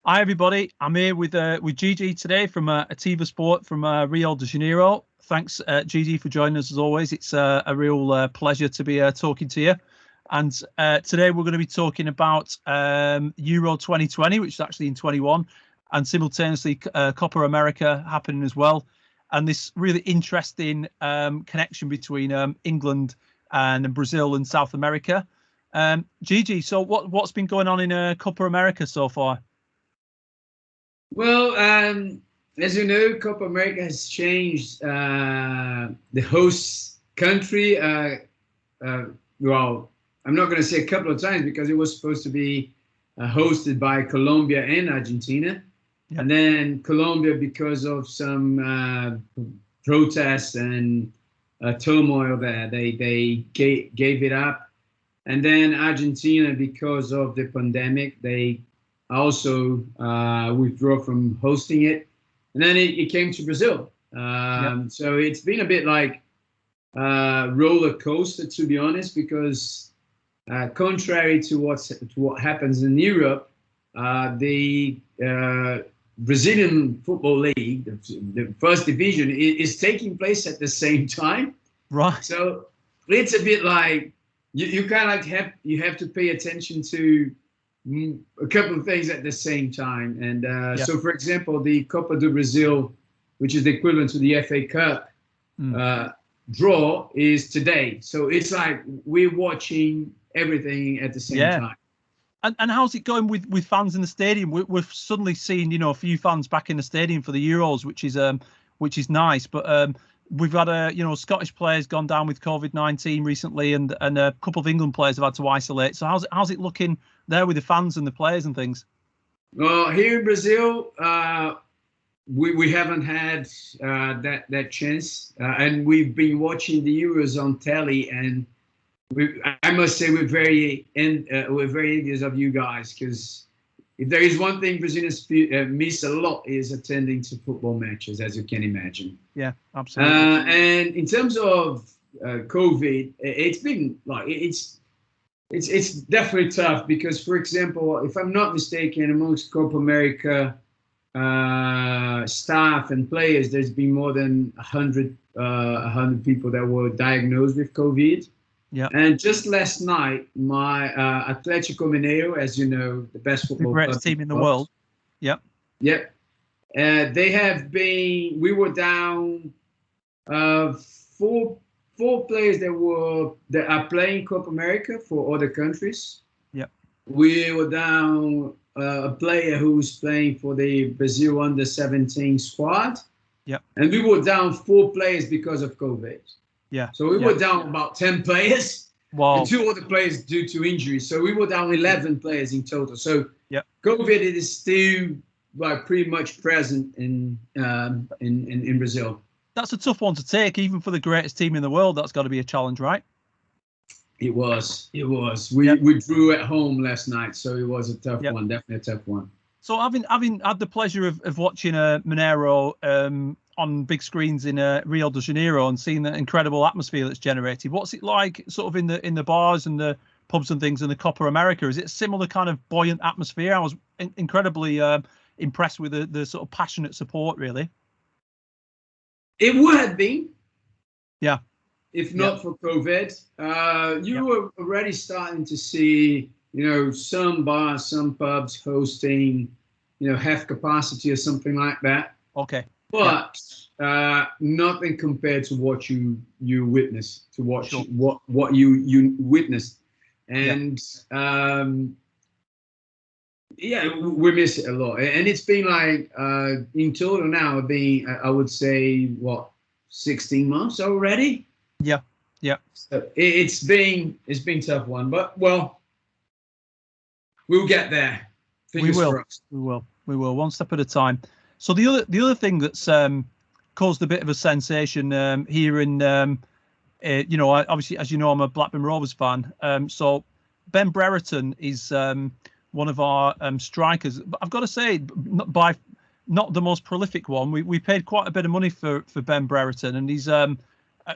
Hi everybody, I'm here with Gigi today from Ativa Sport from Rio de Janeiro. Thanks, Gigi, for joining us as always. It's a real pleasure to be talking to you. And today we're going to be talking about Euro 2020, which is actually in 21, and simultaneously Copa America happening as well. And this really interesting connection between England and Brazil and South America. Gigi, so what's been going on in Copa America so far? Well, as you know, Copa America has changed the host country. Well, I'm not going to say a couple of times because it was supposed to be hosted by Colombia and Argentina. Yep. And then Colombia, because of some protests and turmoil there, they gave it up. And then Argentina, because of the pandemic, they also withdraw from hosting it, and then it came to Brazil. Yep. So it's been a bit like roller coaster, to be honest, because contrary to what happens in Europe, the Brazilian Football League, the first division, is taking place at the same time. Right. So it's a bit like you kind of have to pay attention to a couple of things at the same time. And so, for example, the Copa do Brasil, which is the equivalent to the FA Cup draw, is today. So it's like we're watching everything at the same time. And how's it going with fans in the stadium? We've suddenly seen, a few fans back in the stadium for the Euros, which is nice. But we've had Scottish players gone down with COVID-19 recently, and a couple of England players have had to isolate. So how's it looking there with the fans and the players and things? Well, here in Brazil, we haven't had that chance, and we've been watching the Euros on telly, and I must say we're very envious of you guys, because if there is one thing Brazilians miss a lot is attending to football matches, as you can imagine. Yeah, absolutely. And in terms of COVID, it's been like it's definitely tough because, for example, if I'm not mistaken, amongst Copa America staff and players, there's been more than 100 people that were diagnosed with COVID. Yeah. And just last night, my Atlético Mineiro, as you know, the best football the greatest team in the world. Yep. Yep. They have been. We were down four players that are playing Copa America for other countries. Yep. We were down a player who's playing for the Brazil under-17 squad. Yep. And we were down 4 players because of COVID. Yeah. So we were down about 10 players. Wow. And 2 other players due to injuries. So we were down 11 players in total. So COVID is still pretty much present in Brazil. That's a tough one to take, even for the greatest team in the world. That's got to be a challenge, right? It was. We drew at home last night, so it was a tough one. Definitely a tough one. So having had the pleasure of watching Mineiro on big screens in Rio de Janeiro and seeing the incredible atmosphere that's generated, what's it like sort of in the bars and the pubs and things in the Copa America? Is it a similar kind of buoyant atmosphere? I was incredibly impressed with the sort of passionate support, really. It would have been. Yeah. If not for COVID. You were already starting to see, some bars, some pubs hosting, half capacity or something like that. Okay. But nothing compared to what you witnessed, to watch what you witnessed. And we miss it a lot. And it's been like in total now I would say 16 months already. Yeah. So it's been a tough one, but we'll get there. Fingers crossed. We will one step at a time. So the other thing that's caused a bit of a sensation here in obviously, as you know, I'm a Blackburn Rovers fan. So Ben Brereton is one of our strikers. But I've got to say, not the most prolific one. We paid quite a bit of money for Ben Brereton, and he's a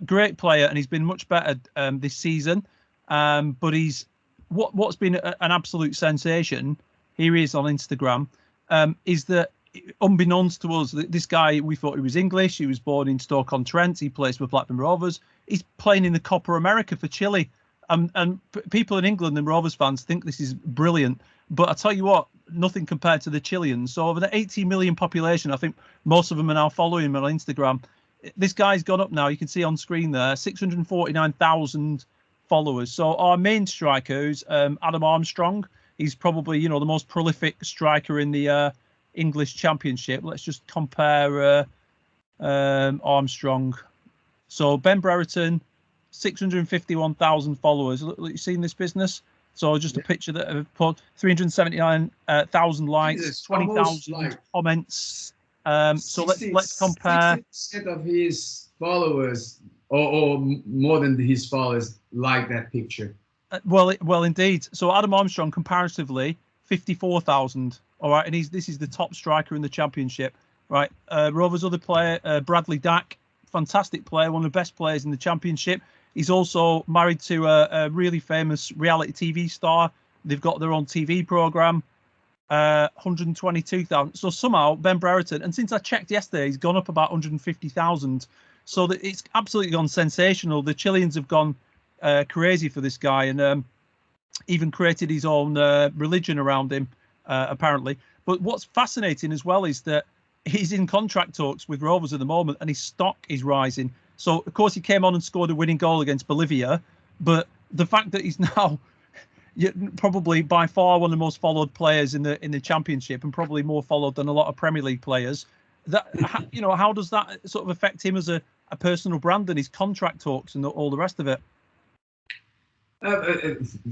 great player, and he's been much better this season. But he's what's been an absolute sensation. Here he is on Instagram. is that unbeknownst to us, this guy, we thought he was English. He was born in Stoke-on-Trent. He plays for Blackburn Rovers. He's playing in the Copa America for Chile. And people in England and Rovers fans think this is brilliant. But I tell you what, nothing compared to the Chileans. So over the 80 million population, I think most of them are now following him on Instagram. This guy's gone up now. You can see on screen there, 649,000 followers. So our main striker, who's Adam Armstrong, he's probably, the most prolific striker in the English Championship. Let's just compare Armstrong. So Ben Brereton, 651,000 followers. Look, you've seen this business. So just a picture that I've put 379,000 likes, Jesus, 20,000 comments. So let's compare. 60% of his followers, or more than his followers, like that picture. Well, indeed. So Adam Armstrong, comparatively, 54,000. All right, and this is the top striker in the Championship. Right, Rovers' other player, Bradley Dack, fantastic player, one of the best players in the Championship. He's also married to a really famous reality TV star. They've got their own TV program. 122,000. So somehow Ben Brereton, and since I checked yesterday, he's gone up about 150,000. So that it's absolutely gone sensational. The Chileans have gone crazy for this guy, and even created his own religion around him, apparently. But what's fascinating as well is that he's in contract talks with Rovers at the moment, and his stock is rising. So, of course, he came on and scored a winning goal against Bolivia. But the fact that he's now probably by far one of the most followed players in the Championship, and probably more followed than a lot of Premier League players, that how does that sort of affect him as a personal brand and his contract talks and all the rest of it?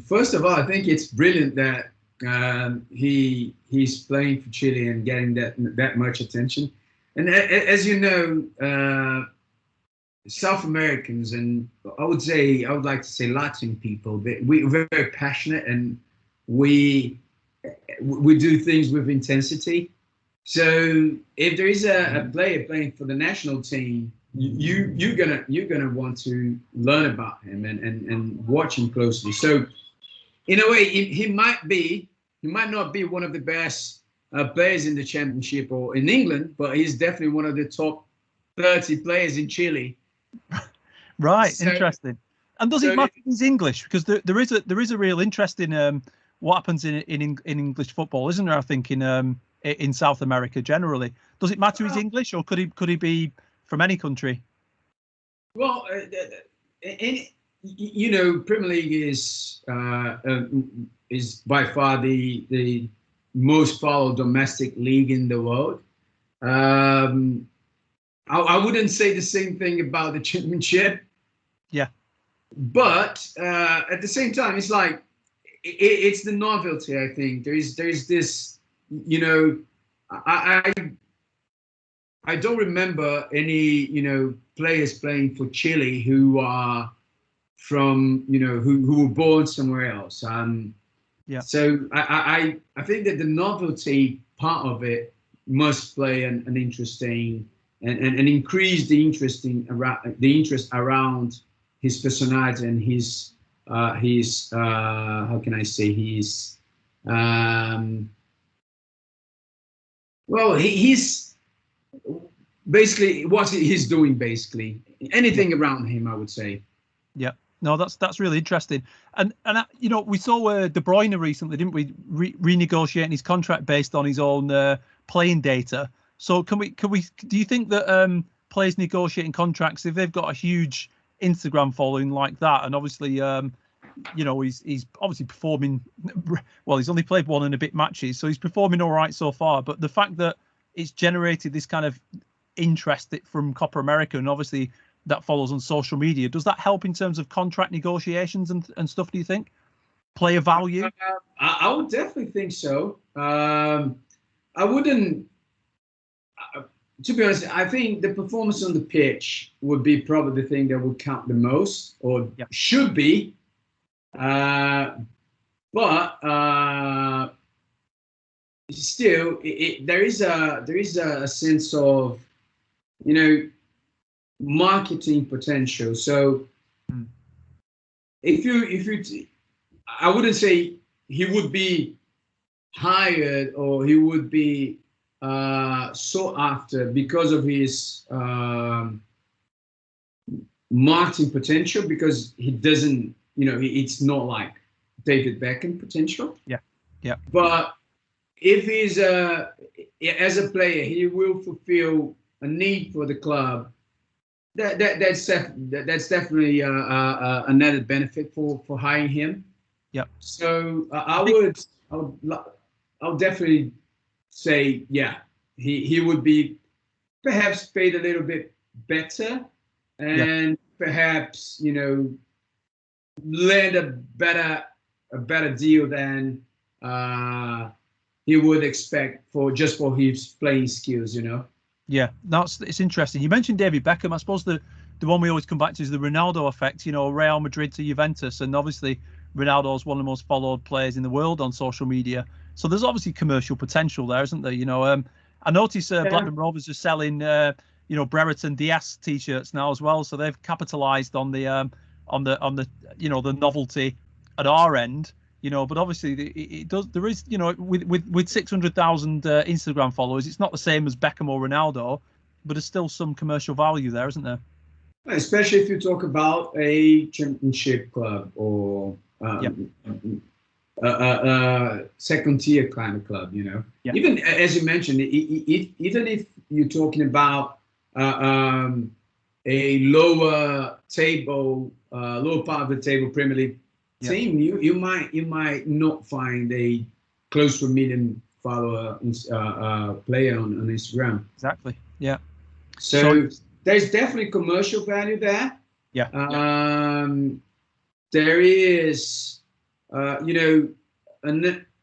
First of all, I think it's brilliant that he's playing for Chile and getting that much attention. And as you know, South Americans, and I would like to say Latin people, we're very passionate, and we do things with intensity. So if there is a player playing for the national team, you're gonna want to learn about him and watch him closely. So in a way, he might not be one of the best players in the Championship or in England, but he's definitely one of the top 30 players in Chile. Right, so, interesting. And does it matter if he's English? Because there is a real interest in what happens in English football, isn't there? I think in South America generally. Does it matter he's English, or could he be from any country? Well, Premier League is by far the most followed domestic league in the world. I wouldn't say the same thing about the Championship. Yeah. But at the same time, it's like it's the novelty. I think there's this, I don't remember any players playing for Chile who are from who were born somewhere else. Yeah. So I think that the novelty part of it must play an interesting and increase the interest around his personality and his how can I say he's he's basically what he's doing, basically anything around him, I would say. Yeah. No, that's really interesting. And we saw De Bruyne recently, didn't we, renegotiating his contract based on his own playing data. So do you think that players negotiating contracts, if they've got a huge Instagram following like that, and obviously he's obviously performing well, he's only played one and a bit matches, so he's performing all right so far, but the fact that it's generated this kind of interest from Copa America, and obviously that follows on social media, does that help in terms of contract negotiations and stuff, do you think? Player value? I would definitely think so. I wouldn't to be honest, I think the performance on the pitch would be probably the thing that would count the most, or should be. But still, there is a sense of marketing potential. So if you, I wouldn't say he would be hired or he would be sought after because of his marketing potential, because he doesn't, it's not like David Beckham potential. Yeah, yeah. But if he's as a player, he will fulfill a need for the club. That's definitely an added benefit for hiring him. Yeah. So I'll definitely say, yeah, he would be perhaps paid a little bit better, and perhaps land a better deal than he would expect for his playing skills. Yeah, it's interesting. You mentioned David Beckham. I suppose the one we always come back to is the Ronaldo effect. Real Madrid to Juventus, and obviously Ronaldo is one of the most followed players in the world on social media. So there's obviously commercial potential there, isn't there? I noticed Blackburn Rovers are selling Brereton Diaz t-shirts now as well. So they've capitalised on the the novelty at our end. But obviously it does. There is, with 600,000 Instagram followers, it's not the same as Beckham or Ronaldo, but there's still some commercial value there, isn't there? Especially if you talk about a championship club or second tier kind of club. Even as you mentioned, even if you're talking about a lower part of the table Premier League team, you might not find a close to 1 million follower player on Instagram. Exactly. Yeah. So there's definitely commercial value there. Yeah. There is an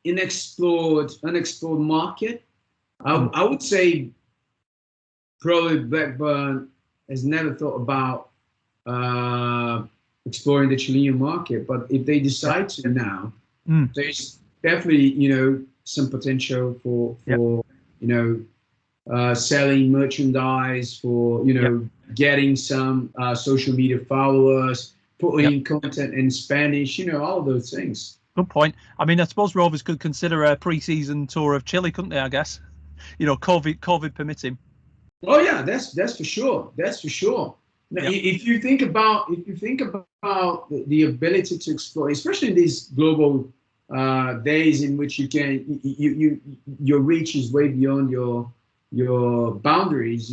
unexplored market. I would say probably Blackburn has never thought about exploring the Chilean market, but if they decide to now, there's definitely some potential for selling merchandise, for getting some social media followers, putting content in Spanish, all of those things. Good point. I mean, I suppose Rovers could consider a pre-season tour of Chile, couldn't they? I guess, COVID permitting. Oh yeah, that's for sure. That's for sure. Now, if you think about the ability to explore, especially in these global days in which your reach is way beyond your boundaries,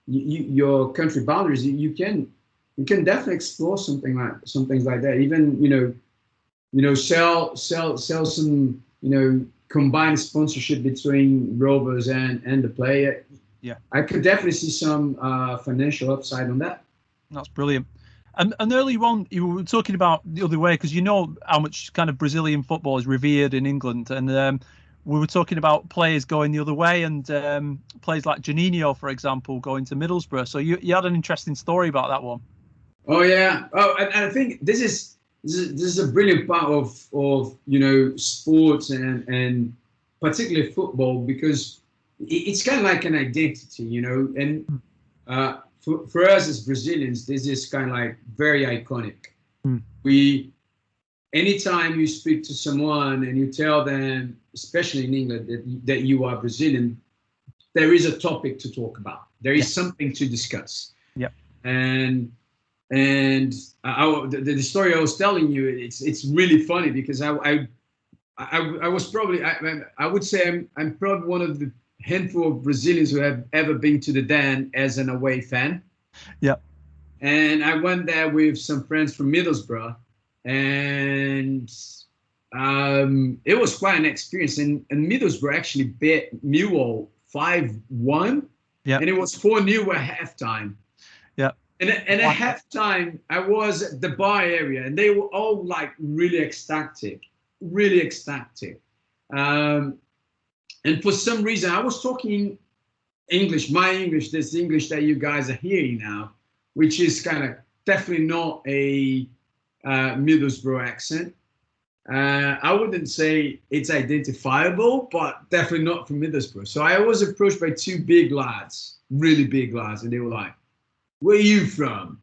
your country boundaries, you can definitely explore some things like that. Even sell some combined sponsorship between Rovers and the player. Yeah, I could definitely see some financial upside on that. That's brilliant. And early on, you were talking about the other way, because how much kind of Brazilian football is revered in England, and we were talking about players going the other way, and players like Juninho, for example, going to Middlesbrough. So you had an interesting story about that one. Oh yeah. Oh, and I think this is a brilliant part of sports and particularly football, because it's kind of like an identity, and for us as Brazilians, this is kind of like very iconic. Anytime you speak to someone and you tell them, especially in England, that you are Brazilian, there is a topic to talk about. There is something to discuss. Yeah. And the story I was telling you, it's really funny, because I was probably, I would say I'm probably one of the handful of Brazilians who have ever been to the Den as an away fan. Yeah. And I went there with some friends from Middlesbrough, and it was quite an experience. And Middlesbrough actually beat Millwall 5-1, and it was 4-0 at halftime. Yeah. And at halftime, I was at the bar area, and they were all like really ecstatic. And for some reason, I was talking English, my English, this English that you guys are hearing now, which is kind of definitely not a Middlesbrough accent. I wouldn't say it's identifiable, but definitely not from Middlesbrough. So I was approached by two big lads, really big lads, and they were like, "Where are you from?"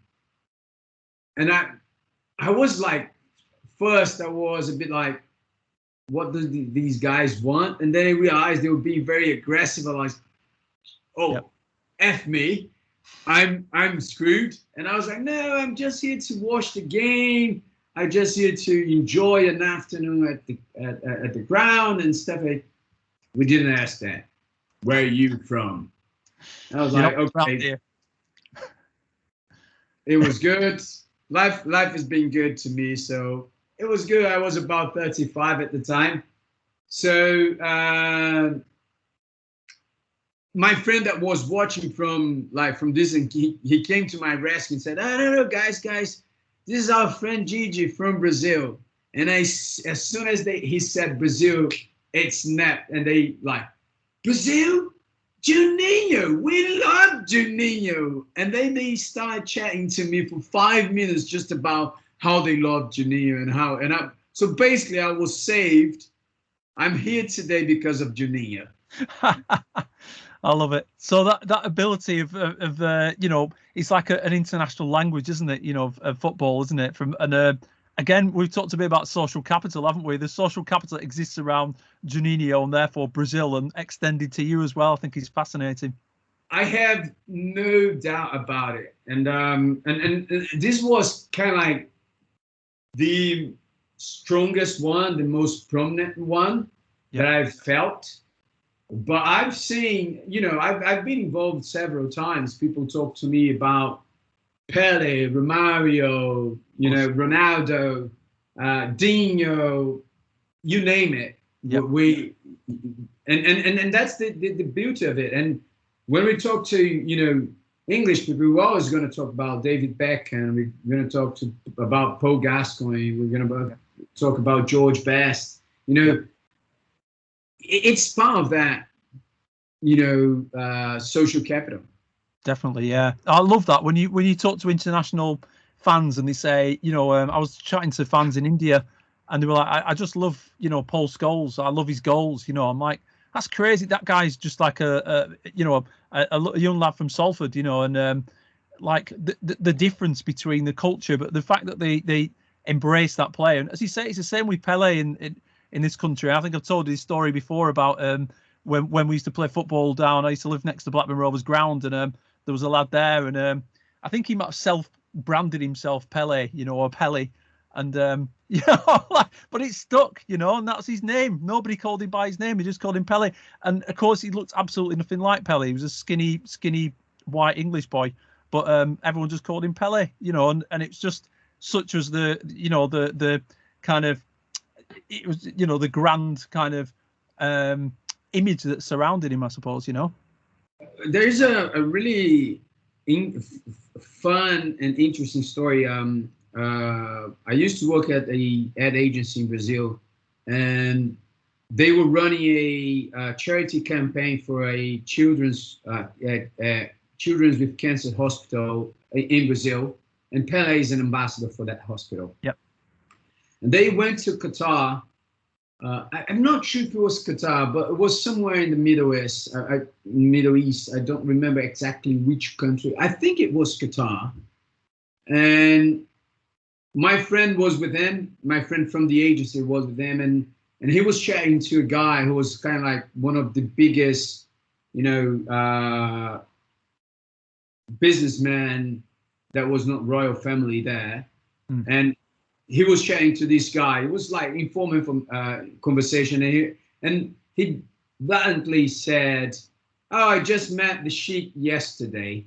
And I was like, first I was a bit like, what do these guys want? And then I realized they were being very aggressive. I was like, oh, Yep. F me. I'm screwed. And I was like, no, I'm just here to watch the game. I'm just here to enjoy an afternoon at the ground and stuff. We didn't ask that. Where are you from? I was like, okay. It was good. Life has been good to me, so it was good. I was about 35 at the time. So my friend that was watching from this, and he came to my rescue and said, "Oh, no, guys, this is our friend Gigi from Brazil." And as soon as he said Brazil, it snapped, and they like, Brazil, Juninho, we love Juninho. And then they started chatting to me for 5 minutes just about how they love Juninho so basically I was saved. I'm here today because of Juninho. I love it. So that ability of it's like an international language, isn't it? Of football, isn't it? Again, we've talked a bit about social capital, haven't we? The social capital that exists around Juninho and therefore Brazil, and extended to you as well. I think is fascinating. I have no doubt about it, and this was kind of like the strongest one, the most prominent one that I've felt. But I've seen, I've been involved several times. People talk to me about Pele, Romario, Ronaldo, Dino, you name it. Yep. And that's the beauty of it. And when we talk to English people, we're always going to talk about David Beckham. We're going to talk about Paul Gascoigne. We're going to talk about George Best. It's part of that, social capital. Definitely, yeah. I love that when you talk to international fans and they say, I was chatting to fans in India, and they were like, I just love, Paul Scholes. I love his goals. I'm like, that's crazy. That guy's just like a young lad from Salford, and like the difference between the culture, but the fact that they embrace that player. And as you say, it's the same with Pele in this country. I think I've told this story before about when we used to play football down. I used to live next to Blackburn Rovers ground, and there was a lad there, and I think he might have self-branded himself Pele, or Pele, and but it stuck, and that's his name. Nobody called him by his name; he just called him Pele. And of course, he looked absolutely nothing like Pele. He was a skinny white English boy, but everyone just called him Pele, and it's just such as the kind of, it was the grand kind of image that surrounded him, I suppose. There's a really fun and interesting story. I used to work at an ad agency in Brazil, and they were running a charity campaign for a children's with cancer hospital in Brazil, and Pele is an ambassador for that hospital. Yep. And they went to Qatar. I'm not sure if it was Qatar, but it was somewhere in the Middle East. Middle East. I don't remember exactly which country. I think it was Qatar. And my friend was with them. My friend from the agency was with them, and he was chatting to a guy who was kind of like one of the biggest, businessmen that was not royal family there, and he was chatting to this guy. It was like informing from conversation, and he bluntly said, "Oh, I just met the sheik yesterday."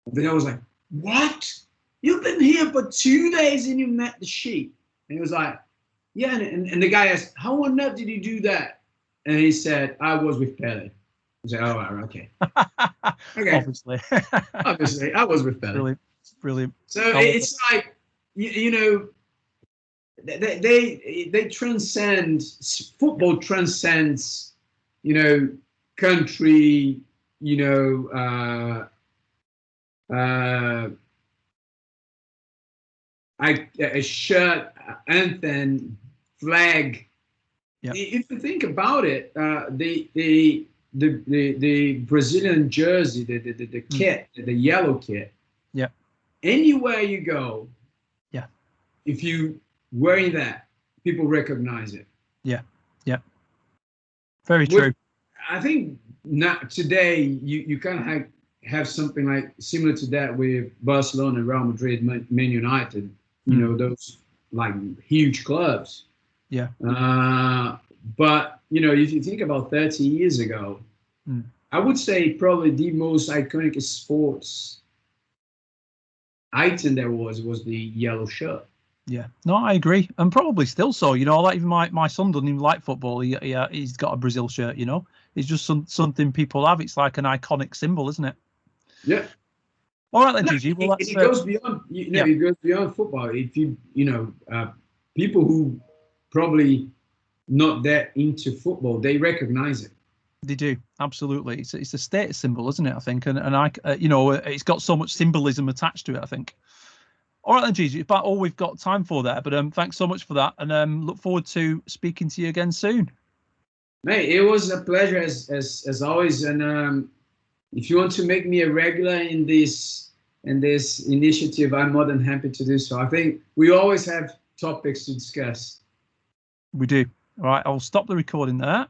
And then I was like, "What? You've been here for 2 days and you met the sheik?" And he was like, "Yeah." And the guy asked, "How on earth did you do that?" And he said, "I was with Pele." I said, "Oh, okay." Okay. Obviously, I was with Pele. Brilliant. So it's like, they transcend, football transcends, country, a shirt, anthem, flag. Yep. If you think about it, the Brazilian jersey, the kit, the yellow kit. Yeah. Anywhere you go, yeah, if you wearing that, people recognize it. Yeah. Very true. I think not today. You kind of have something like similar to that with Barcelona, Real Madrid, Man United. You know, those like huge clubs. Yeah. But you know, if you think about 30 years ago, I would say probably the most iconic sports item there was the yellow shirt. Yeah, no, I agree, and probably still so. You know, like even my son doesn't even like football. He's got a Brazil shirt. You know, it's just something people have. It's like an iconic symbol, isn't it? Yeah. All right then, Gigi. Well, it goes beyond. You know, it goes beyond football. If you people who probably not that into football, they recognize it. They do, absolutely. It's a status symbol, isn't it? I think, and I, you know, it's got so much symbolism attached to it. I think. All right then, Gigi. It's about all we've got time for there. But thanks so much for that, and look forward to speaking to you again soon. Mate, it was a pleasure as always. And if you want to make me a regular in this initiative, I'm more than happy to do so. I think we always have topics to discuss. We do. All right, I'll stop the recording there.